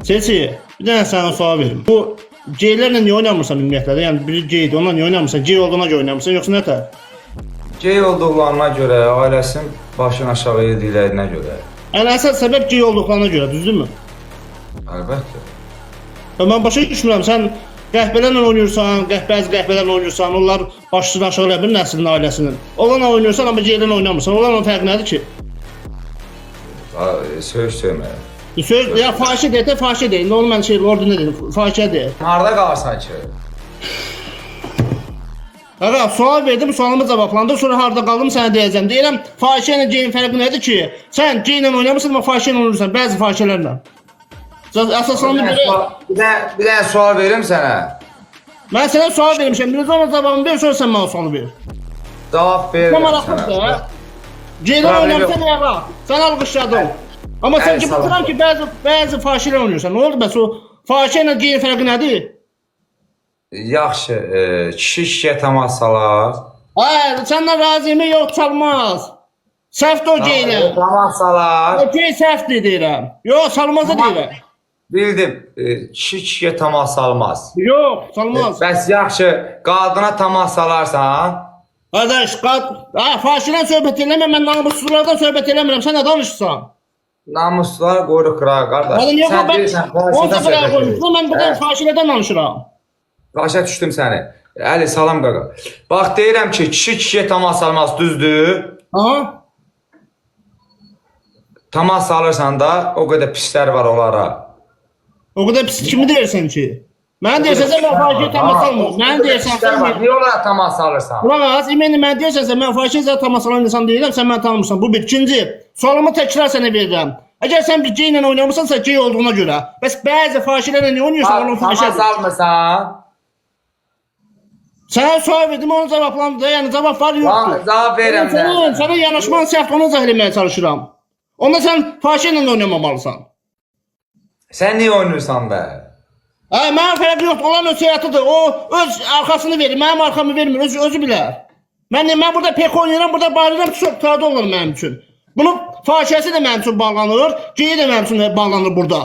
Seçi, bir dənə sana sual verim. Bu C'lərlə niyə oynamırsan ümumiyyətlə? Yəni biri C'dir, onunla niyə oynamırsan? C olduğuna görə oynamırsan, yoxsa nə tər? Gey olduqlarına görə, ailəsinin başını aşağı edildiklərinə görə. Yəni əsas səbəb C olduqlarına görə, düzdürmü? Əlbəttə. Mən başa düşmürəm, sən qəhbələrlə oynayırsan, bəzi qəhbələrlə oynayırsan, onlar başını aşağı elə bir nəslinin, ailəsinin. Onlarla oynayırsan, amma C-lərlə oynamırsan. Onların fərqi nədir ki? Söz söyləmə. Söz, ya fahişə deyək də fahişə deyək. Onu mən orduna dedim, fahişə deyək. Harada qalırsan ki? Ağa, sual verdim, sualımı cavablandı, sonra harada qaldım sənə deyəcəm. Deyirəm, fahişə ilə C-nin fərqi nədir ki? Sən C ilə oynamırsan, amma fahişə ilə oynayırsan, bəzi fahişələrlə. Əsaslandı belə. Bir dənə sual verim sənə. Mən sənə sual vermişəm, bir ona cavabını ver, sonra sən mənə sualı ver. Cavab Nə verim maraqlıdır sənə. da? C-dən oynamırsan, ağa, sən alqışladın. Amma sən ki, baxıram ki, bəzi fahişələr oynayırsan. Nə oldu bəs o fahişə ilə C-nin fərqi nədir? Yaxşı, kişiyə tamasalar. Hayır, səndən razıyım, yox çalmaz. Səhvdir o C-ilə. Tamasalar. O C səhvdir deyirəm. Yox, çalmazı deyirəm. Bildim, kişiyə tamas salmaz. Yox, çalmaz. Bəs yaxşı, qadına tamas salarsan. Qardaş, fahişədən söhbət eləməm, mən namussuzlardan söhbət eləmirəm, sən nə danışırsan? Namuslar qoyuruq qırağa, qardaş. Oğlum, yox, Sən mən deyirsən, 10 fahişədən dəfə söhbət qoymuşum, mən buradan fahişələrdən danışıram. Başa düşdüm səni. Əli, salam qaqa. Bax, deyirəm ki, kişiyə tamas salmaz, düzdür? Aha. Tamas salırsan da, o qədər pislər var onlara. O qədər pis kimi deyirsən ki? Mən deyirsən, mən fahişəyə tamas almıyorum. Mən deyirsən, sən Niyə onlara tamas salırsan? Ulan az, imeni mən deyirsən, mən fahişəyə tamas alan insan deyirəm, sən məni tanımırsan. Bu bir. İkinci, sualımı təkrar sənə verirəm. Əgər sən bir C ilə oynamırsansa, C olduğuna görə. Bəs bəzi fahişələrlə niyə oynayırsan, onun fahişədir. Tamas almırsan. Sənə sual verdim, onu cavablandı da, yəni cavab var, yoxdur. Cavab verəm mən. Sənə yanaşman səhvdir, onu izah eləməyə çalışıram. Onda sən fahişə ilə oynamamalısan. Sən niyə oynayırsan bə? Mənim fərqi yoxdur, olan öz həyatıdır. O öz arxasını verir, mənim arxamı vermir, özü bilər. Mən burada pek oynayıram, burada bağlayıram, çox tadı olur mənim üçün. Bunun fahişəsi də mənim üçün bağlanır, C'yi də mənim üçün bağlanır burada.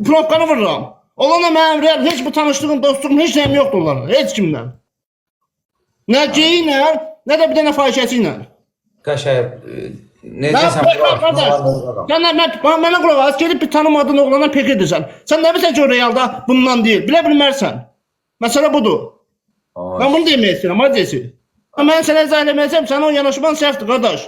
Probkanı vururam. Onlarla mənim real, heç bir tanışlığım, dostluğum, heç nəyim yoxdur onlarla, heç kimlə. Nə C ilə, nə də bir dənə fahişəsi ilə. Qəşəng, necəsən bu? Mənə qulaq az, gelib bir tanımadığın oğlana pek edirsən. Sən nə bilsən ki, o realda bundan deyil, bilə bilmərsən. Məsələ budur. Mən bunu demək istəyirəm, adresi. Mən sənə izah eləməyəcəm, sənin o yanaşman səhvdir, qardaş.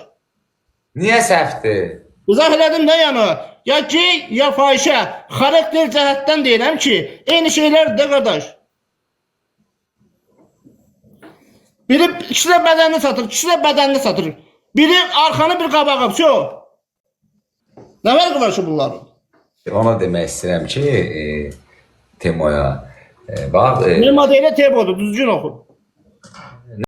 Niyə səhvdir? İzah elədim də yəni. Ya ki, ya fahişə, xarakter cəhətdən deyirəm ki, eyni şeylərdir də, qardaş. Biri ikisi də bədənini satır, ikisi də bədənini satır. Biri arxanı, bir qabağı, vəsə. Nə fərqi var ki bunların? Ona demək istəyirəm ki, Temoya, bax... Ne modeli Tebo'dur, düzgün oxu.